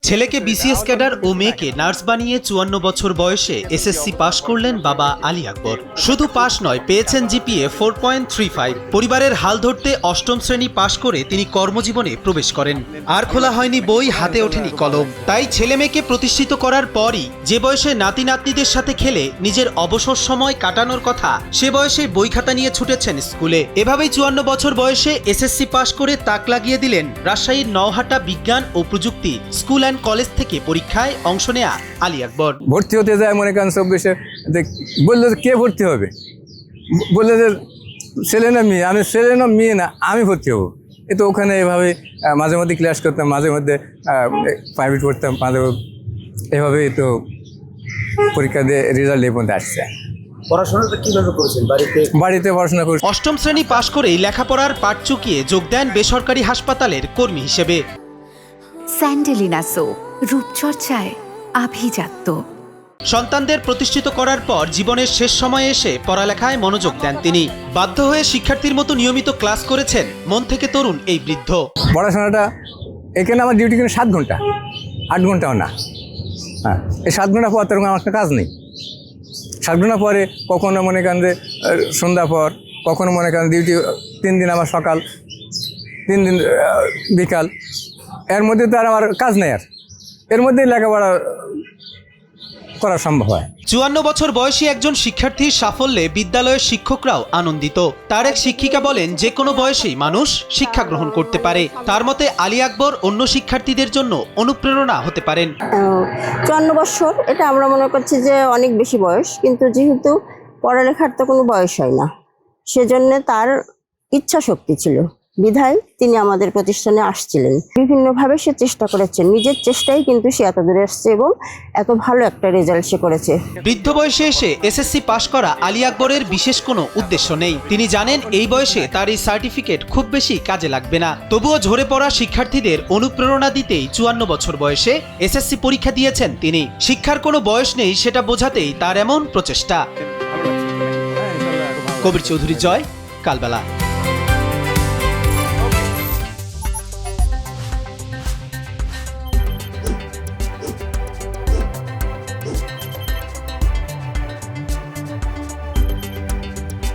ছেলেকে BCS cadre ও মেয়েকে nurse বানিয়ে 54 বছর বয়সে এসএসসি পাশ করলেন বাবা আলী আকবর। শুধু পাশ নয়, পেয়েছেন জিপিএ 4.35। পরিবারের হাল ধরতে অষ্টম শ্রেণী পাশ করে তিনি কর্মজীবনে প্রবেশ করেন। আর খোলা হয়নি বই, হাতে ওঠেনি কলম। তাই ছেলে মেয়েকে প্রতিষ্ঠিত করার পরই যে বয়সে নাতি নাতনিদের সাথে খেলে নিজের অবসর সময় কাটানোর কথা, সে বয়সে বই খাতা নিয়ে ছুটেছেন স্কুলে। এভাবেই 54 বছর বয়সে এসএসসি পাশ করে তাক লাগিয়ে দিলেন রাজশাহীর নওহাটা বিজ্ঞান ও প্রযুক্তি স্কুল অ্যান্ড কলেজ থেকে পরীক্ষায় অংশ নেয়া আলী আকবর। ভর্তি হতে যায় মনে করেন 24-এ, বললো যে কে ভর্তি হবে, বললো যে ছেলে না মেয়ে। আমি ছেলে না মেয়ে না, আমি ভর্তি হবো। এ তো ওখানে এভাবে মাঝে মধ্যে ক্লাস করতাম, মাঝে মধ্যে প্রাইভেট পড়তাম, মাঝে এভাবেই তো পরীক্ষা দিয়ে রেজাল্ট এই পর্যন্ত আসছে। পড়াশোনাটা কিভাবে করেছেন? বাড়িতে পড়াশোনা করছি। অষ্টম শ্রেণী পাশ করেই লেখাপড়ার পাট চুকিয়ে যোগ দেন বেসরকারি হাসপাতালের কর্মী হিসেবে। স্যান্ডেলিনা সো, রূপচর্চায় আভিজাত্য। সন্তানদের প্রতিষ্ঠিত করার পর জীবনের শেষ সময়ে এসে পড়ালেখায় মনোযোগ দেন তিনি। বাধ্য হয়ে শিক্ষার্থীর মতো নিয়মিত ক্লাস করেছেন মন থেকে তরুণ এই বৃদ্ধ। পড়াশোনাটা এখানে আমার ডিউটি কিন্তু 7 ঘন্টা, 8 ঘন্টাও না। হ্যাঁ, এই 7 ঘন্টা পর তখন আমার কাজ নেই। 7 ঘন্টা পরে কখনো মনে করেন যে সন্ধ্যা পর, কখনো মনে করেন ডিউটি 3 দিন আমার সকাল, 3 দিন বিকাল। এর মধ্যে তো আর আমার কাজ নেই, আর এর মধ্যেই লেখাপড়া করা সম্ভব হয়। 54 বছর বয়সী একজন শিক্ষার্থীর সাফল্যে বিদ্যালয়ের শিক্ষকরাও আনন্দিত। তার এক শিক্ষিকা বলেন, যে কোনো বয়সেই মানুষ শিক্ষা গ্রহণ করতে পারে। তার মতে আলী আকবর অন্য শিক্ষার্থীদের জন্য অনুপ্রেরণা হতে পারেন। 54 বছর এটা আমরা মনে করছি যে অনেক বেশি বয়স, কিন্তু যেহেতু পড়ালেখার তো কোনো বয়স হয় না, সেজন্য তার ইচ্ছা শক্তি ছিল বিধায় তিনি আমাদের প্রতিষ্ঠানে আসছিলেন। বিভিন্নভাবে সে চেষ্টা করেছেন, নিজের চেষ্টাই কিন্তু সে এত দূরে আসছে এবং এত ভালো একটা রেজাল্ট সে করেছে। বৃদ্ধ বয়সে এসে এসএসসি পাশ করা আলী আকবরের বিশেষ কোনো উদ্দেশ্য নেই। তিনি জানেন এই বয়সে তার এই সার্টিফিকেট খুব বেশি কাজে লাগবে না। তবুও ঝরে পড়া শিক্ষার্থীদের অনুপ্রেরণা দিতেই 54 বছর বয়সে এসএসসি পরীক্ষা দিয়েছেন তিনি। শিক্ষার কোনো বয়স নেই সেটা বোঝাতেই তার এমন প্রচেষ্টা। কবির চৌধুরী, জয়, কালবেলা।